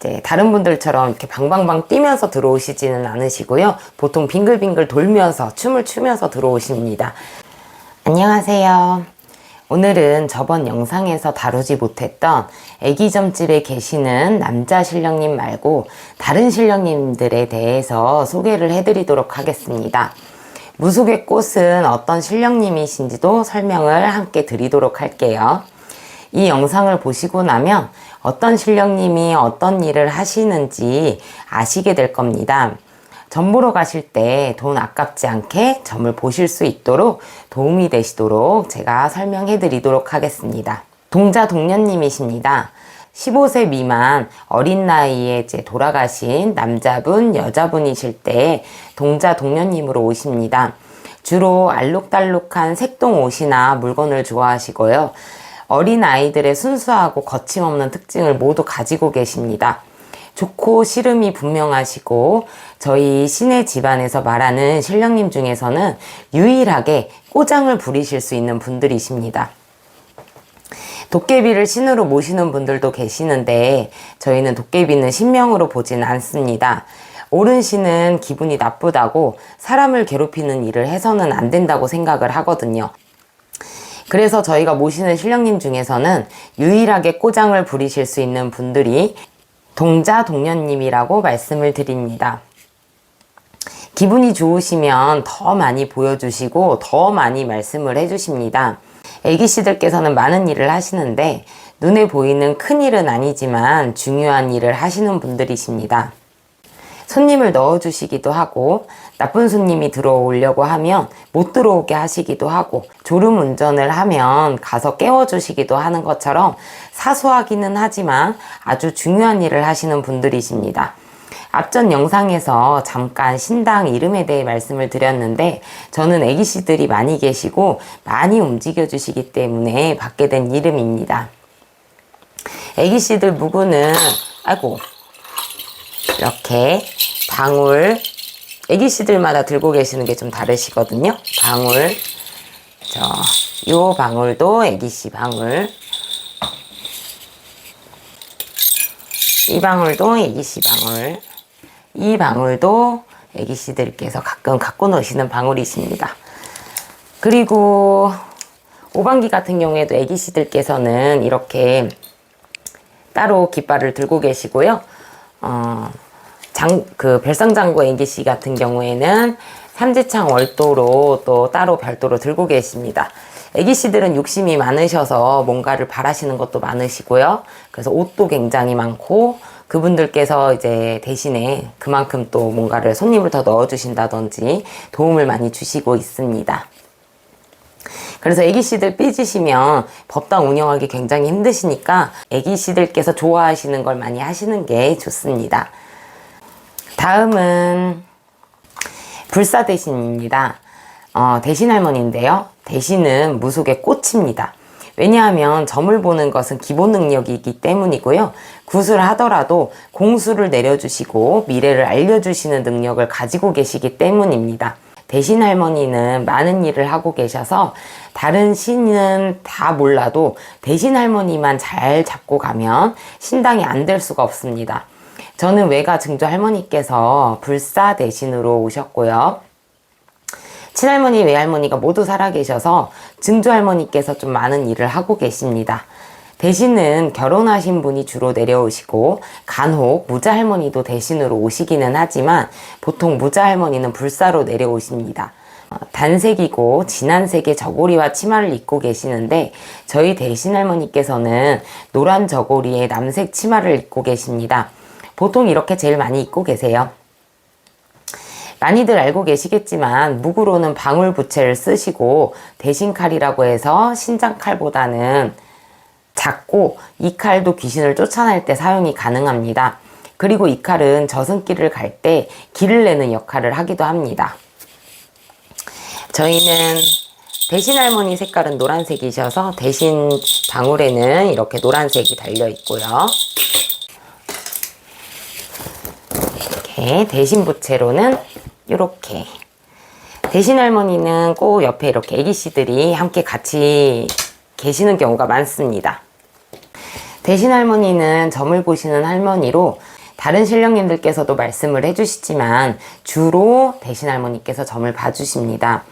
이제 다른 분들처럼 이렇게 방방방 뛰면서 들어오시지는 않으시고요. 보통 빙글빙글 돌면서 춤을 추면서 들어오십니다. 안녕하세요. 오늘은 저번 영상에서 다루지 못했던 애기점집에 계시는 남자 신령님 말고 다른 신령님들에 대해서 소개를 해드리도록 하겠습니다. 무속의 꽃은 어떤 신령님이신지도 설명을 함께 드리도록 할게요. 이 영상을 보시고 나면 어떤 신령님이 어떤 일을 하시는지 아시게 될 겁니다. 점 보러 가실 때 돈 아깝지 않게 점을 보실 수 있도록 도움이 되시도록 제가 설명해 드리도록 하겠습니다. 동자 동년님이십니다. 15세 미만 어린 나이에 이제 돌아가신 남자분, 여자분이실 때 동자 동년님으로 오십니다. 주로 알록달록한 색동 옷이나 물건을 좋아하시고요. 어린 아이들의 순수하고 거침없는 특징을 모두 가지고 계십니다. 좋고 싫음이 분명하시고 저희 신의 집안에서 말하는 신령님 중에서는 유일하게 꼬장을 부리실 수 있는 분들이십니다. 도깨비를 신으로 모시는 분들도 계시는데 저희는 도깨비는 신명으로 보지는 않습니다. 옳은 신은 기분이 나쁘다고 사람을 괴롭히는 일을 해서는 안 된다고 생각을 하거든요. 그래서 저희가 모시는 신령님 중에서는 유일하게 꼬장을 부리실 수 있는 분들이 동자 동년님이라고 말씀을 드립니다. 기분이 좋으시면 더 많이 보여주시고 더 많이 말씀을 해주십니다. 애기씨들께서는 많은 일을 하시는데 눈에 보이는 큰 일은 아니지만 중요한 일을 하시는 분들이십니다. 손님을 넣어주시기도 하고 나쁜 손님이 들어오려고 하면 못 들어오게 하시기도 하고 졸음 운전을 하면 가서 깨워주시기도 하는 것처럼 사소하기는 하지만 아주 중요한 일을 하시는 분들이십니다. 앞전 영상에서 잠깐 신당 이름에 대해 말씀을 드렸는데 저는 애기씨들이 많이 계시고 많이 움직여 주시기 때문에 받게 된 이름입니다. 애기씨들 무구는 이렇게 방울, 애기씨들마다 들고 계시는 게 좀 다르시거든요. 방울, 요 방울도 애기씨 방울, 이 방울도 애기씨 방울, 이 방울도 애기씨들께서 가끔 갖고 노시는 방울이십니다. 그리고 오방기 같은 경우에도 애기씨들께서는 이렇게 따로 깃발을 들고 계시고요. 별상장구 애기씨 같은 경우에는 삼지창 월도로 또 따로 별도로 들고 계십니다. 애기씨들은 욕심이 많으셔서 뭔가를 바라시는 것도 많으시고요. 그래서 옷도 굉장히 많고 그분들께서 이제 대신에 그만큼 또 뭔가를 손님을 더 넣어주신다든지 도움을 많이 주시고 있습니다. 그래서 애기씨들 삐지시면 법당 운영하기 굉장히 힘드시니까 애기씨들께서 좋아하시는 걸 많이 하시는 게 좋습니다. 다음은 불사대신입니다. 대신할머니인데요. 대신은 무속의 꽃입니다. 왜냐하면 점을 보는 것은 기본 능력이기 때문이고요. 구술을 하더라도 공수를 내려주시고 미래를 알려주시는 능력을 가지고 계시기 때문입니다. 대신할머니는 많은 일을 하고 계셔서 다른 신은 다 몰라도 대신할머니만 잘 잡고 가면 신당이 안 될 수가 없습니다. 저는 외가 증조 할머니께서 불사 대신으로 오셨고요. 친할머니, 외할머니가 모두 살아계셔서 증조 할머니께서 좀 많은 일을 하고 계십니다. 대신은 결혼하신 분이 주로 내려오시고 간혹 무자 할머니도 대신으로 오시기는 하지만 보통 무자 할머니는 불사로 내려오십니다. 단색이고 진한 색의 저고리와 치마를 입고 계시는데 저희 대신 할머니께서는 노란 저고리에 남색 치마를 입고 계십니다. 보통 이렇게 제일 많이 입고 계세요. 많이들 알고 계시겠지만 무구로는 방울부채를 쓰시고 대신칼이라고 해서 신장칼보다는 작고 이 칼도 귀신을 쫓아낼 때 사용이 가능합니다. 그리고 이 칼은 저승길을 갈 때 길을 내는 역할을 하기도 합니다. 저희는 대신 할머니 색깔은 노란색이셔서 대신 방울에는 이렇게 노란색이 달려 있고요. 이렇게 대신 부채로는 이렇게 대신 할머니는 꼭 옆에 이렇게 애기씨들이 함께 같이 계시는 경우가 많습니다. 대신 할머니는 점을 보시는 할머니로 다른 신령님들께서도 말씀을 해주시지만 주로 대신 할머니께서 점을 봐주십니다.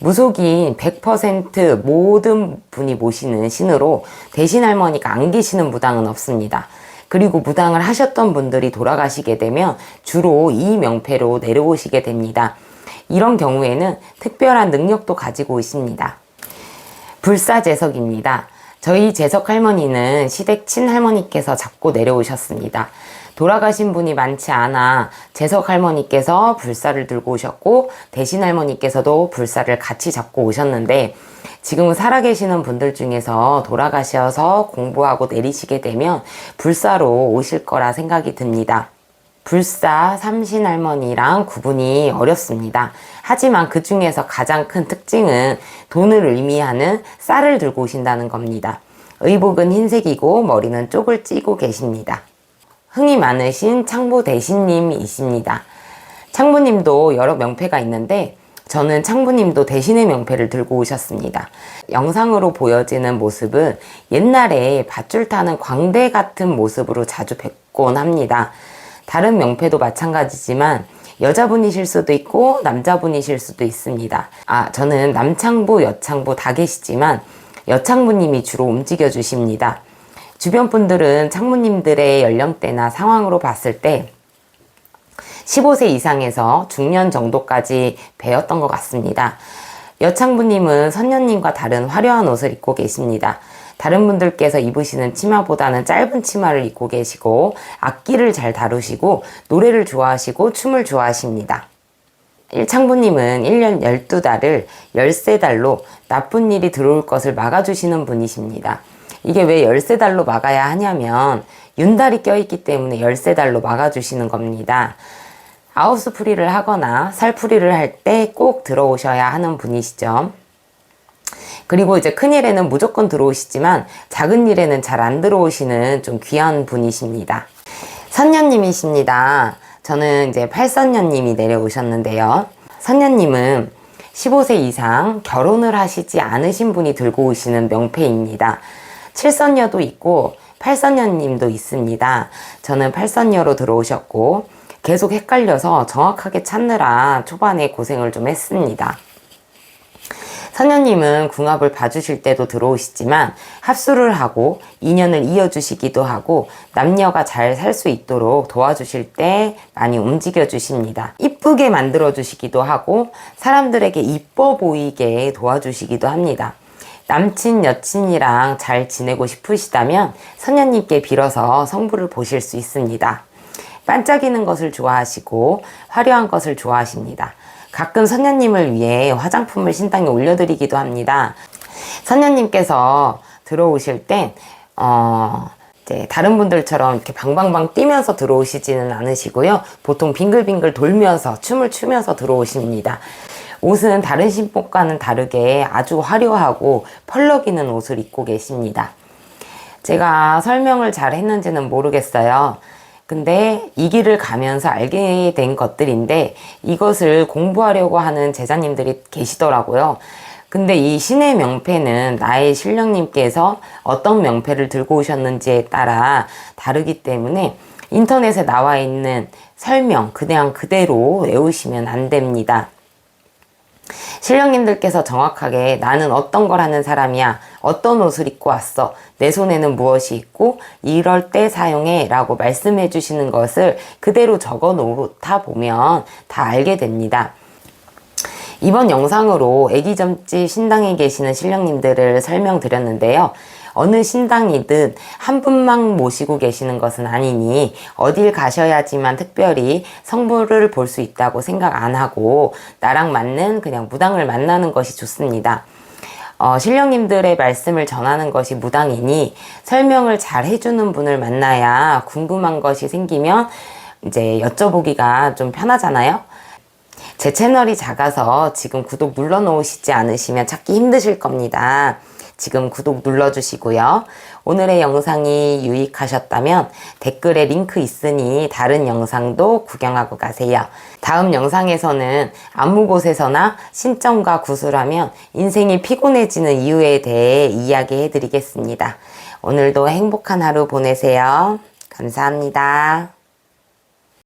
무속인 100% 모든 분이 모시는 신으로 대신 할머니가 안 계시는 무당은 없습니다. 그리고 무당을 하셨던 분들이 돌아가시게 되면 주로 이 명패로 내려오시게 됩니다. 이런 경우에는 특별한 능력도 가지고 있습니다. 불사제석입니다. 저희 제석 할머니는 시댁 친할머니께서 잡고 내려오셨습니다. 돌아가신 분이 많지 않아 제석 할머니께서 불사를 들고 오셨고 대신 할머니께서도 불사를 같이 잡고 오셨는데, 지금 살아계시는 분들 중에서 돌아가셔서 공부하고 내리시게 되면 불사로 오실 거라 생각이 듭니다. 불사 삼신 할머니랑 구분이 어렵습니다. 하지만 그 중에서 가장 큰 특징은 돈을 의미하는 쌀을 들고 오신다는 겁니다. 의복은 흰색이고 머리는 쪽을 찌고 계십니다. 흥이 많으신 창부 대신님이십니다. 창부님도 여러 명패가 있는데 저는 창부님도 대신의 명패를 들고 오셨습니다. 영상으로 보여지는 모습은 옛날에 밧줄 타는 광대 같은 모습으로 자주 뵙곤 합니다. 다른 명패도 마찬가지지만 여자분이실 수도 있고 남자분이실 수도 있습니다. 저는 남창부, 여창부 다 계시지만 여창부님이 주로 움직여 주십니다. 주변 분들은 창부님들의 연령대나 상황으로 봤을 때 15세 이상에서 중년 정도까지 배웠던 것 같습니다. 여창부님은 선녀님과 다른 화려한 옷을 입고 계십니다. 다른 분들께서 입으시는 치마보다는 짧은 치마를 입고 계시고 악기를 잘 다루시고 노래를 좋아하시고 춤을 좋아하십니다. 일창부님은 1년 12달을 열쇠달로 나쁜 일이 들어올 것을 막아주시는 분이십니다. 이게 왜 열쇠달로 막아야 하냐면 윤달이 껴있기 때문에 열쇠달로 막아주시는 겁니다. 아우스풀이를 하거나 살풀이를 할 때 꼭 들어오셔야 하는 분이시죠. 그리고 이제 큰일에는 무조건 들어오시지만 작은 일에는 잘 안 들어오시는 좀 귀한 분이십니다. 선녀님이십니다. 저는 이제 팔선녀님이 내려오셨는데요. 선녀님은 15세 이상 결혼을 하시지 않으신 분이 들고 오시는 명패입니다. 7선녀도 있고 8선녀님도 있습니다. 저는 8선녀로 들어오셨고 계속 헷갈려서 정확하게 찾느라 초반에 고생을 좀 했습니다. 선녀님은 궁합을 봐주실 때도 들어오시지만 합수를 하고 인연을 이어주시기도 하고 남녀가 잘 살 수 있도록 도와주실 때 많이 움직여 주십니다. 이쁘게 만들어 주시기도 하고 사람들에게 이뻐 보이게 도와주시기도 합니다. 남친 여친이랑 잘 지내고 싶으시다면 선녀님께 빌어서 성부를 보실 수 있습니다. 반짝이는 것을 좋아하시고 화려한 것을 좋아하십니다. 가끔 선녀님을 위해 화장품을 신당에 올려드리기도 합니다. 선녀님께서 들어오실 땐 이제 다른 분들처럼 이렇게 방방방 뛰면서 들어오시지는 않으시고요. 보통 빙글빙글 돌면서 춤을 추면서 들어오십니다. 옷은 다른 신복과는 다르게 아주 화려하고 펄럭이는 옷을 입고 계십니다. 제가 설명을 잘 했는지는 모르겠어요. 근데 이 길을 가면서 알게 된 것들인데 이것을 공부하려고 하는 제자님들이 계시더라고요. 근데 이 신의 명패는 나의 신령님께서 어떤 명패를 들고 오셨는지에 따라 다르기 때문에 인터넷에 나와 있는 설명 그냥 그대로 외우시면 안 됩니다. 신령님들께서 정확하게 나는 어떤 걸 하는 사람이야, 어떤 옷을 입고 왔어, 내 손에는 무엇이 있고 이럴 때 사용해 라고 말씀해 주시는 것을 그대로 적어 놓다 보면 다 알게 됩니다. 이번 영상으로 애기점집 신당에 계시는 신령님들을 설명드렸는데요. 어느 신당이든 한 분만 모시고 계시는 것은 아니니 어딜 가셔야지만 특별히 성부를 볼 수 있다고 생각 안 하고 나랑 맞는 그냥 무당을 만나는 것이 좋습니다. 신령님들의 말씀을 전하는 것이 무당이니 설명을 잘 해주는 분을 만나야 궁금한 것이 생기면 이제 여쭤보기가 좀 편하잖아요. 제 채널이 작아서 지금 구독 눌러 놓으시지 않으시면 찾기 힘드실 겁니다. 지금 구독 눌러주시고요. 오늘의 영상이 유익하셨다면 댓글에 링크 있으니 다른 영상도 구경하고 가세요. 다음 영상에서는 아무 곳에서나 신점과 구술하면 인생이 피곤해지는 이유에 대해 이야기해 드리겠습니다. 오늘도 행복한 하루 보내세요. 감사합니다.